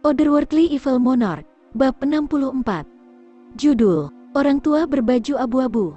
Otherworldly Evil Monarch, Bab 64. Judul, Orang Tua Berbaju Abu-Abu.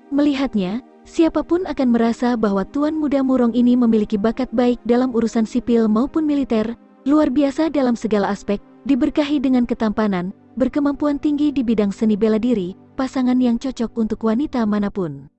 Melihatnya, siapapun akan merasa bahwa Tuan Muda Murong ini memiliki bakat baik dalam urusan sipil maupun militer, luar biasa dalam segala aspek, diberkahi dengan ketampanan, berkemampuan tinggi di bidang seni bela diri, pasangan yang cocok untuk wanita manapun.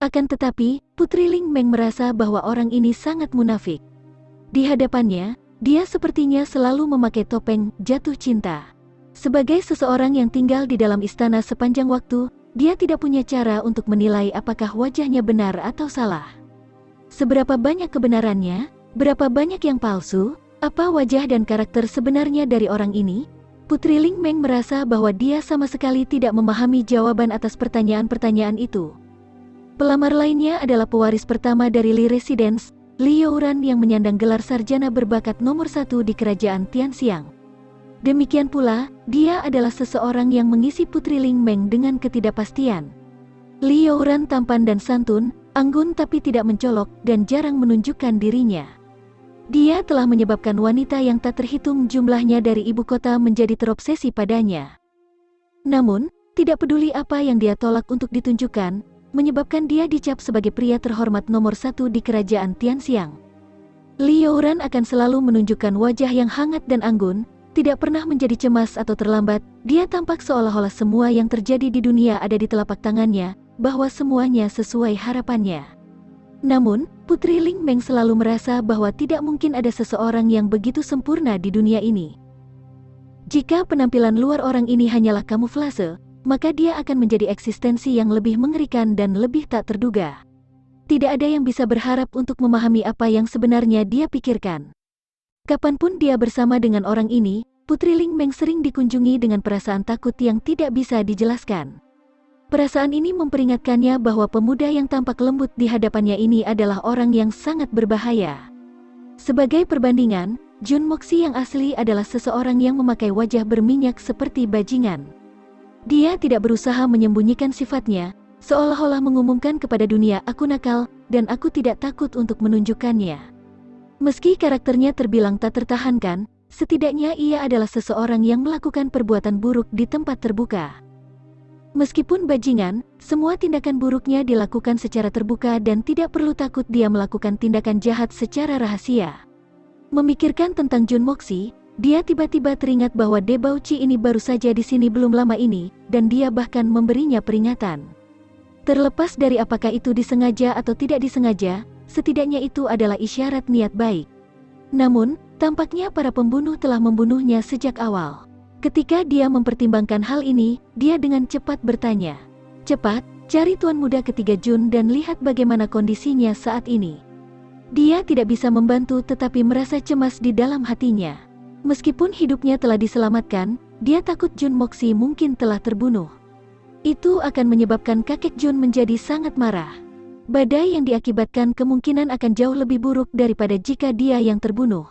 Akan tetapi, Putri Ling Meng merasa bahwa orang ini sangat munafik. Di hadapannya, dia sepertinya selalu memakai topeng jatuh cinta. Sebagai seseorang yang tinggal di dalam istana sepanjang waktu, dia tidak punya cara untuk menilai apakah wajahnya benar atau salah. Seberapa banyak kebenarannya, berapa banyak yang palsu, apa wajah dan karakter sebenarnya dari orang ini? Putri Ling Meng merasa bahwa dia sama sekali tidak memahami jawaban atas pertanyaan-pertanyaan itu. Pelamar lainnya adalah pewaris pertama dari Li Residence, Li Youran yang menyandang gelar sarjana berbakat nomor 1 di kerajaan Tianxiang. Demikian pula, dia adalah seseorang yang mengisi Putri Ling Meng dengan ketidakpastian. Li Youran tampan dan santun, anggun tapi tidak mencolok dan jarang menunjukkan dirinya. Dia telah menyebabkan wanita yang tak terhitung jumlahnya dari ibu kota menjadi terobsesi padanya. Namun, tidak peduli apa yang dia tolak untuk ditunjukkan, menyebabkan dia dicap sebagai pria terhormat nomor 1 di kerajaan Tianxiang. Li Youran akan selalu menunjukkan wajah yang hangat dan anggun, tidak pernah menjadi cemas atau terlambat. Dia tampak seolah-olah semua yang terjadi di dunia ada di telapak tangannya, bahwa semuanya sesuai harapannya. Namun, Putri Ling Meng selalu merasa bahwa tidak mungkin ada seseorang yang begitu sempurna di dunia ini. Jika penampilan luar orang ini hanyalah kamuflase, maka dia akan menjadi eksistensi yang lebih mengerikan dan lebih tak terduga. Tidak ada yang bisa berharap untuk memahami apa yang sebenarnya dia pikirkan. Kapanpun dia bersama dengan orang ini, Putri Ling Meng sering dikunjungi dengan perasaan takut yang tidak bisa dijelaskan. Perasaan ini memperingatkannya bahwa pemuda yang tampak lembut di hadapannya ini adalah orang yang sangat berbahaya. Sebagai perbandingan, Jun Moxi yang asli adalah seseorang yang memakai wajah berminyak seperti bajingan. Dia tidak berusaha menyembunyikan sifatnya, seolah-olah mengumumkan kepada dunia, "Aku nakal, dan aku tidak takut untuk menunjukkannya." Meski karakternya terbilang tak tertahankan, setidaknya ia adalah seseorang yang melakukan perbuatan buruk di tempat terbuka. Meskipun bajingan, semua tindakan buruknya dilakukan secara terbuka dan tidak perlu takut dia melakukan tindakan jahat secara rahasia. Memikirkan tentang Jun Moxi, dia tiba-tiba teringat bahwa De Bauci ini baru saja di sini belum lama ini, dan dia bahkan memberinya peringatan. Terlepas dari apakah itu disengaja atau tidak disengaja, setidaknya itu adalah isyarat niat baik. Namun, tampaknya para pembunuh telah membunuhnya sejak awal. Ketika dia mempertimbangkan hal ini, dia dengan cepat bertanya, "Cepat, cari Tuan Muda ketiga Jun dan lihat bagaimana kondisinya saat ini." Dia tidak bisa membantu tetapi merasa cemas di dalam hatinya. Meskipun hidupnya telah diselamatkan, dia takut Jun Moxi mungkin telah terbunuh. Itu akan menyebabkan kakek Jun menjadi sangat marah. Badai yang diakibatkan kemungkinan akan jauh lebih buruk daripada jika dia yang terbunuh.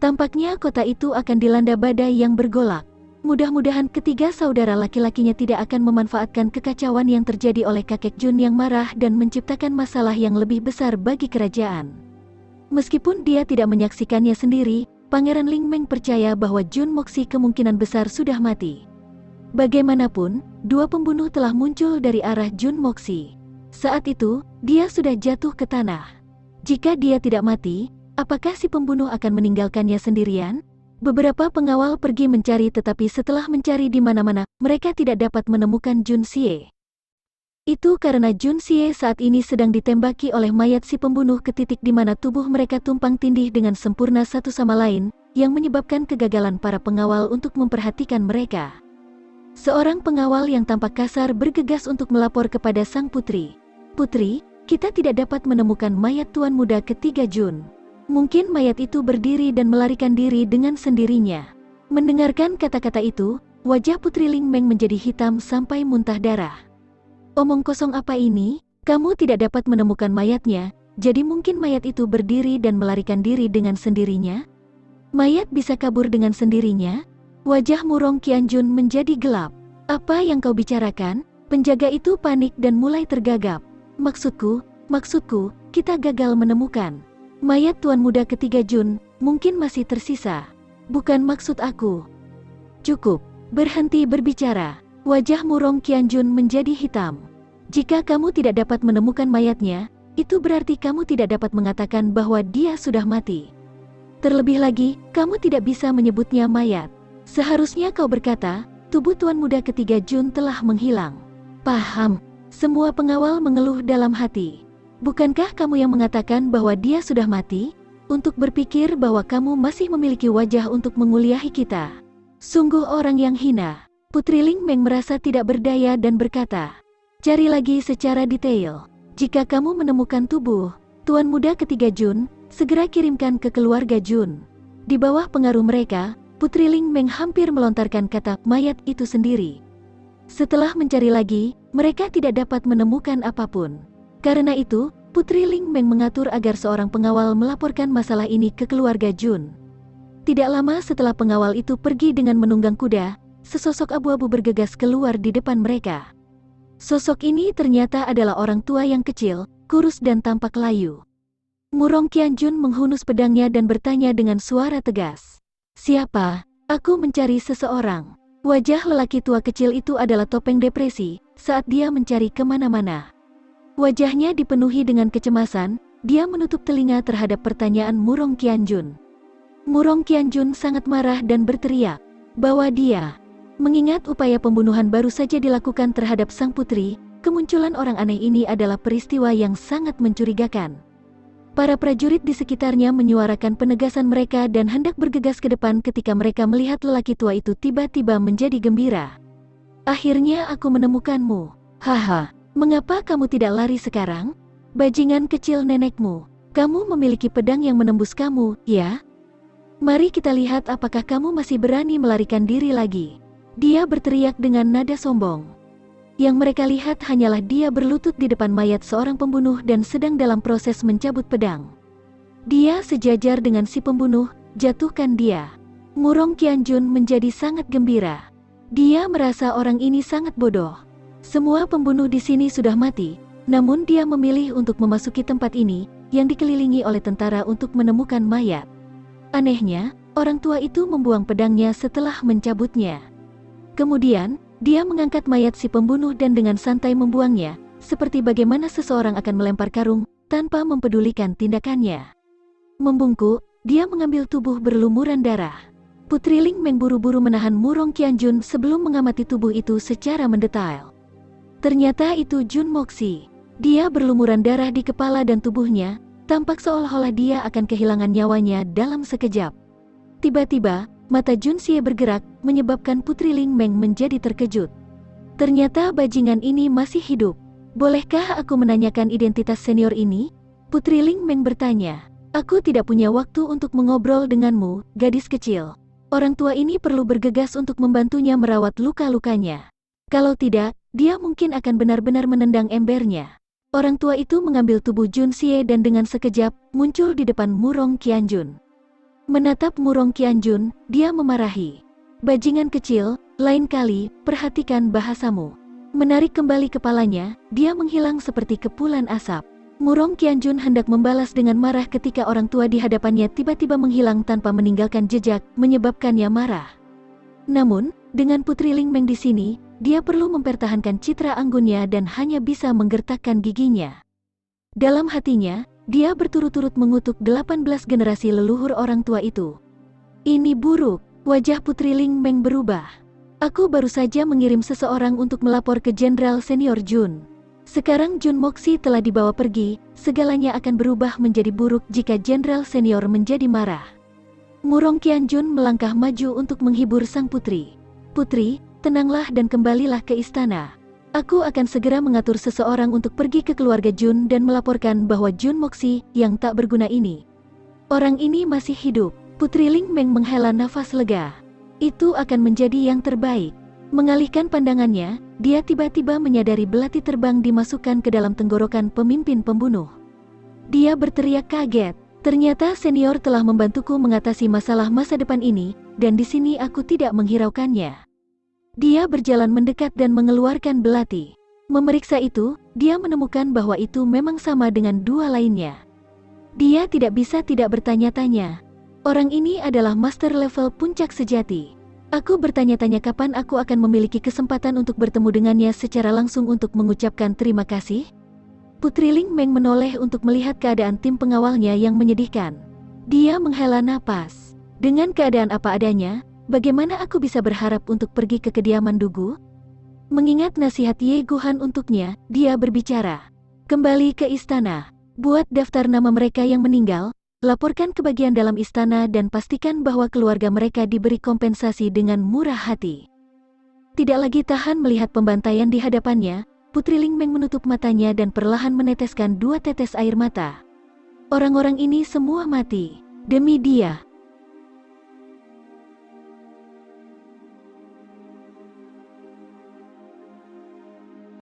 Tampaknya kota itu akan dilanda badai yang bergolak. Mudah-mudahan ketiga saudara laki-lakinya tidak akan memanfaatkan kekacauan yang terjadi oleh kakek Jun yang marah dan menciptakan masalah yang lebih besar bagi kerajaan. Meskipun dia tidak menyaksikannya sendiri, Pangeran Ling Meng percaya bahwa Jun Moxi kemungkinan besar sudah mati. Bagaimanapun, dua pembunuh telah muncul dari arah Jun Moxi. Saat itu, dia sudah jatuh ke tanah. Jika dia tidak mati, apakah si pembunuh akan meninggalkannya sendirian? Beberapa pengawal pergi mencari tetapi setelah mencari di mana-mana, mereka tidak dapat menemukan Jun Xie. Itu karena Jun Xie saat ini sedang ditembaki oleh mayat si pembunuh ke titik di mana tubuh mereka tumpang tindih dengan sempurna satu sama lain, yang menyebabkan kegagalan para pengawal untuk memperhatikan mereka. Seorang pengawal yang tampak kasar bergegas untuk melapor kepada sang putri. "Putri, kita tidak dapat menemukan mayat Tuan Muda ketiga Jun. Mungkin mayat itu berdiri dan melarikan diri dengan sendirinya." Mendengarkan kata-kata itu, wajah Putri Ling Meng menjadi hitam sampai muntah darah. "Omong kosong apa ini? Kamu tidak dapat menemukan mayatnya, jadi mungkin mayat itu berdiri dan melarikan diri dengan sendirinya? Mayat bisa kabur dengan sendirinya?" Wajah Murong Qianjun menjadi gelap. "Apa yang kau bicarakan?" Penjaga itu panik dan mulai tergagap. Maksudku, kita gagal menemukan mayat Tuan Muda ketiga Jun, mungkin masih tersisa." Bukan maksud aku. Cukup, berhenti berbicara. Wajah Murong Qianjun menjadi hitam. Jika kamu tidak dapat menemukan mayatnya, itu berarti kamu tidak dapat mengatakan bahwa dia sudah mati. Terlebih lagi, kamu tidak bisa menyebutnya mayat. Seharusnya kau berkata, tubuh Tuan Muda ketiga Jun telah menghilang. Paham? Semua pengawal mengeluh dalam hati. Bukankah kamu yang mengatakan bahwa dia sudah mati? Untuk berpikir bahwa kamu masih memiliki wajah untuk menguliahi kita. Sungguh orang yang hina. Putri Ling Meng merasa tidak berdaya dan berkata, cari lagi secara detail. Jika kamu menemukan tubuh Tuan Muda ketiga Jun, segera kirimkan ke keluarga Jun. Di bawah pengaruh mereka, Putri Ling Meng hampir melontarkan kata mayat itu sendiri. Setelah mencari lagi, mereka tidak dapat menemukan apapun. Karena itu, Putri Ling Meng mengatur agar seorang pengawal melaporkan masalah ini ke keluarga Jun. Tidak lama setelah pengawal itu pergi dengan menunggang kuda, sesosok abu-abu bergegas keluar di depan mereka. Sosok ini ternyata adalah orang tua yang kecil, kurus dan tampak layu. Murong Qianjun menghunus pedangnya dan bertanya dengan suara tegas. Siapa? Aku mencari seseorang. Wajah lelaki tua kecil itu adalah topeng depresi, saat dia mencari kemana-mana. Wajahnya dipenuhi dengan kecemasan, dia menutup telinga terhadap pertanyaan Murong Qianjun. Murong Qianjun sangat marah dan berteriak bahwa dia mengingat upaya pembunuhan baru saja dilakukan terhadap sang putri, kemunculan orang aneh ini adalah peristiwa yang sangat mencurigakan. Para prajurit di sekitarnya menyuarakan penegasan mereka dan hendak bergegas ke depan ketika mereka melihat lelaki tua itu tiba-tiba menjadi gembira. Akhirnya aku menemukanmu. Haha, mengapa kamu tidak lari sekarang? Bajingan kecil nenekmu, kamu memiliki pedang yang menembus kamu, ya? Mari kita lihat apakah kamu masih berani melarikan diri lagi. Dia berteriak dengan nada sombong. Yang mereka lihat hanyalah dia berlutut di depan mayat seorang pembunuh dan sedang dalam proses mencabut pedang. Dia sejajar dengan si pembunuh, jatuhkan dia. Murong Qianjun menjadi sangat gembira. Dia merasa orang ini sangat bodoh. Semua pembunuh di sini sudah mati, namun dia memilih untuk memasuki tempat ini, yang dikelilingi oleh tentara untuk menemukan mayat. Anehnya, orang tua itu membuang pedangnya setelah mencabutnya. Kemudian, dia mengangkat mayat si pembunuh dan dengan santai membuangnya, seperti bagaimana seseorang akan melempar karung, tanpa mempedulikan tindakannya. Membungkuk, dia mengambil tubuh berlumuran darah. Putri Ling Meng buru-buru menahan Murong Qianjun sebelum mengamati tubuh itu secara mendetail. Ternyata itu Jun Moxi. Dia berlumuran darah di kepala dan tubuhnya, tampak seolah-olah dia akan kehilangan nyawanya dalam sekejap. Tiba-tiba, mata Jun Xie bergerak, menyebabkan Putri Ling Meng menjadi terkejut. Ternyata bajingan ini masih hidup. Bolehkah aku menanyakan identitas senior ini? Putri Ling Meng bertanya. Aku tidak punya waktu untuk mengobrol denganmu, gadis kecil. Orang tua ini perlu bergegas untuk membantunya merawat luka-lukanya. Kalau tidak, dia mungkin akan benar-benar menendang embernya. Orang tua itu mengambil tubuh Jun Xie dan dengan sekejap, muncul di depan Murong Qianjun. Menatap Murong Qianjun, dia memarahi. Bajingan kecil, lain kali, perhatikan bahasamu. Menarik kembali kepalanya, dia menghilang seperti kepulan asap. Murong Qianjun hendak membalas dengan marah ketika orang tua di hadapannya tiba-tiba menghilang tanpa meninggalkan jejak, menyebabkannya marah. Namun, dengan Putri Ling Meng di sini, dia perlu mempertahankan citra anggunnya dan hanya bisa menggertakkan giginya. Dalam hatinya, dia berturut-turut mengutuk 18 generasi leluhur orang tua itu. Ini buruk, wajah Putri Ling Meng berubah. Aku baru saja mengirim seseorang untuk melapor ke Jenderal Senior Jun. Sekarang Jun Moxi telah dibawa pergi, segalanya akan berubah menjadi buruk jika Jenderal Senior menjadi marah. Murong Qianjun melangkah maju untuk menghibur sang putri. Putri, tenanglah dan kembalilah ke istana. Aku akan segera mengatur seseorang untuk pergi ke keluarga Jun dan melaporkan bahwa Jun Moxi yang tak berguna ini. Orang ini masih hidup. Putri Ling Meng menghela nafas lega. Itu akan menjadi yang terbaik. Mengalihkan pandangannya, dia tiba-tiba menyadari belati terbang dimasukkan ke dalam tenggorokan pemimpin pembunuh. Dia berteriak kaget. Ternyata senior telah membantuku mengatasi masalah masa depan ini, dan di sini aku tidak menghiraukannya. Dia berjalan mendekat dan mengeluarkan belati. Memeriksa itu, dia menemukan bahwa itu memang sama dengan dua lainnya. Dia tidak bisa tidak bertanya-tanya. Orang ini adalah master level puncak sejati. Aku bertanya-tanya kapan aku akan memiliki kesempatan untuk bertemu dengannya secara langsung untuk mengucapkan terima kasih. Putri Ling Meng menoleh untuk melihat keadaan tim pengawalnya yang menyedihkan. Dia menghela napas. Dengan keadaan apa adanya, bagaimana aku bisa berharap untuk pergi ke kediaman Dugu? Mengingat nasihat Ye Guhan untuknya, dia berbicara. Kembali ke istana. Buat daftar nama mereka yang meninggal. Laporkan ke bagian dalam istana dan pastikan bahwa keluarga mereka diberi kompensasi dengan murah hati. Tidak lagi tahan melihat pembantaian di hadapannya, Putri Ling Meng menutup matanya dan perlahan meneteskan 2 tetes air mata. Orang-orang ini semua mati. Demi dia,